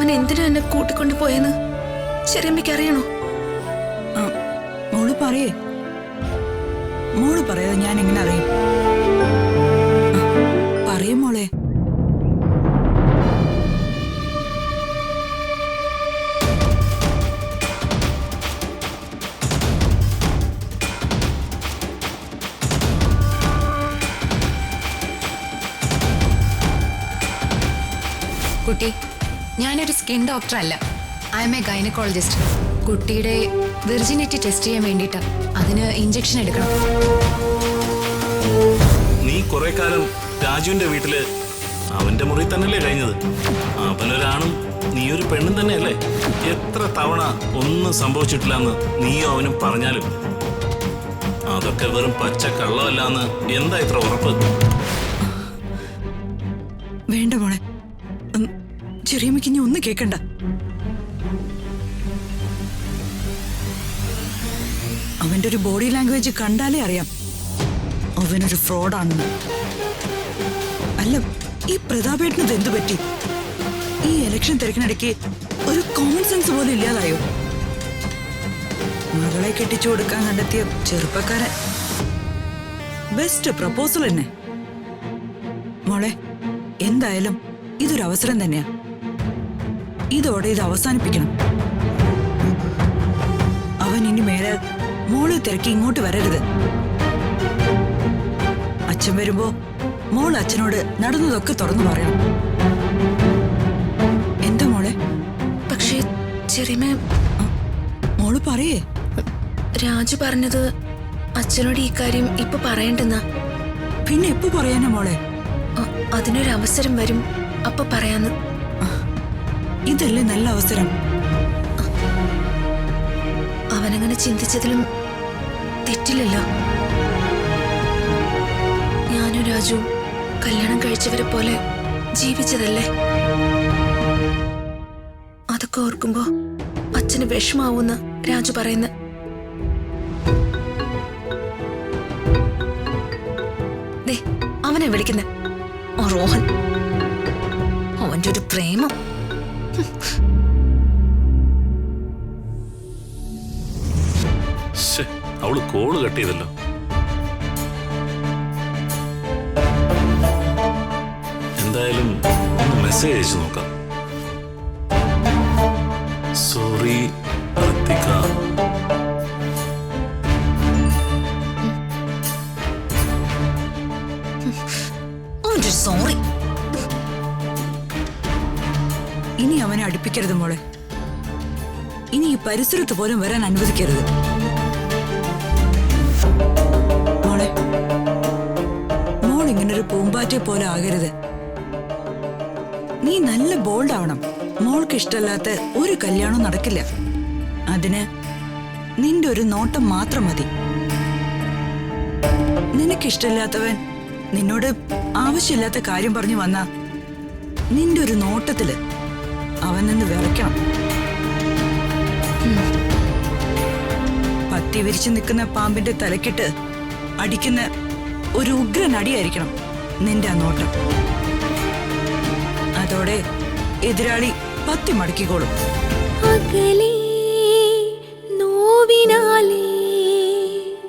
അവൻ എന്തിനാ എന്നെ കൂട്ടിക്കൊണ്ടു പോയെന്ന് ചെറിയമ്മയ്ക്ക് അറിയണോ? മോള് പറയേ. മോള് പറയാതെ ഞാൻ എങ്ങനെ അറിയും? പറയും മോളെ. കുട്ടി, ഞാനൊരു സ്കിൻ ഡോക്ടർ അല്ല. I M A gynaecologist. കുട്ടിയുടെ വിർജിനിറ്റി ടെസ്റ്റ് ചെയ്യാൻ വേണ്ടിയിട്ട് അതിന് ഇഞ്ചക്ഷൻ എടുക്കണം. നീ കുറെ കാലം രാജുവിന്റെ വീട്ടില് അവന്റെ മുറി തന്നെയല്ലേ കഴിഞ്ഞത്? അവനൊരാണും നീ ഒരു പെണ്ണും തന്നെയല്ലേ? എത്ര തവണ ഒന്നും സംഭവിച്ചിട്ടില്ലെന്ന് നീയോ അവനും പറഞ്ഞാലും അതൊക്കെ വെറും പച്ച കള്ളമല്ലാന്ന് എന്താ ഇത്ര ഉറപ്പ്? വേണ്ട മോളെ, ചെറിയമ്മയ്ക്ക് ഇനി ഒന്നും കേക്കണ്ട. അവന്റെ ഒരു ബോഡി ലാംഗ്വേജ് കണ്ടാലേ അറിയാം അവനൊരു ഫ്രോഡാണെന്ന്. അല്ല, ഈ പ്രതാപേട്ടനത് എന്തു പറ്റി? ഈ ഇലക്ഷൻ തിരക്കിനിടയ്ക്ക് ഒരു കോമൺ സെൻസ് പോലും ഇല്ലാതായോ? മകളെ കെട്ടിച്ചു കൊടുക്കാൻ കണ്ടെത്തിയ ചെറുപ്പക്കാരൻ. ബെസ്റ്റ് പ്രപ്പോസൽ തന്നെ. മോളെ, എന്തായാലും ഇതൊരു അവസരം തന്നെയാ. ഇതോടെ ഇത് അവസാനിപ്പിക്കണം. അവൻ ഇനി മേലെ മോളെ തിരക്കി ഇങ്ങോട്ട് വരരുത്. അച്ഛൻ വരുമ്പോ മോൾ അച്ഛനോട് നടന്നതൊക്കെ തുറന്നു പറയണം. എന്താ മോളെ? പക്ഷേ ചെറിയമ്മ, മോള് പറയേ. രാജു പറഞ്ഞത് അച്ഛനോട് ഈ കാര്യം ഇപ്പൊ പറയണ്ടെന്നാ. പിന്നെ എപ്പോ പറയാനാ മോളെ? അതിനൊരു അവസരം വരും, അപ്പൊ പറയാന്ന്. ഇതല്ലേ നല്ല അവസരം. അവനങ്ങനെ ചിന്തിച്ചതിലും തെറ്റില്ലല്ലോ. ഞാനും രാജു കല്യാണം കഴിച്ചവരെ പോലെ ജീവിച്ചതല്ലേ? അതൊക്കെ ഓർക്കുമ്പോ അച്ഛന് വിഷമാവൂന്ന് രാജു പറയുന്ന. ദേ, അവനെ വിളിക്കുന്ന റോഹൻ. അവന്റെ ഒരു പ്രേമം. അവള് കോള് കട്ട് ചെയ്തല്ലോ. എന്തായാലും മെസ്സേജ് അയച്ചു നോക്കാം. സോറി ഋത്തിക. സോറി. ഇനി അവനെ അടുപ്പിക്കരുത് മോളെ. ഇനി ഈ പരിസരത്ത് പോലും വരാൻ അനുവദിക്കരുത് മോളെ. മോൾ ഇങ്ങനൊരു പൂമ്പാറ്റെ പോലെ ആകരുത്. നീ നല്ല ബോൾഡ് ആവണം. മോൾക്ക് ഇഷ്ടമല്ലാത്ത ഒരു കല്യാണവും നടക്കില്ല. അതിന് നിന്റെ ഒരു നോട്ടം മാത്രം മതി. നിനക്കിഷ്ടമില്ലാത്തവൻ നിന്നോട് ആവശ്യമില്ലാത്ത കാര്യം പറഞ്ഞു വന്നാ നിന്റെ ഒരു നോട്ടത്തില് അവൻ നിന്ന് വിറയ്ക്കണം. പത്തി വിരിച്ചു നിൽക്കുന്ന പാമ്പിന്റെ തലക്കിട്ട് അടിക്കുന്ന ഒരു ഉഗ്രൻ അടിയായിരിക്കണം നിന്റെ ആ നോട്ടം. അതോടെ എതിരാളി പത്തി മടക്കിക്കോളും. അകലേ നോവിനാലേ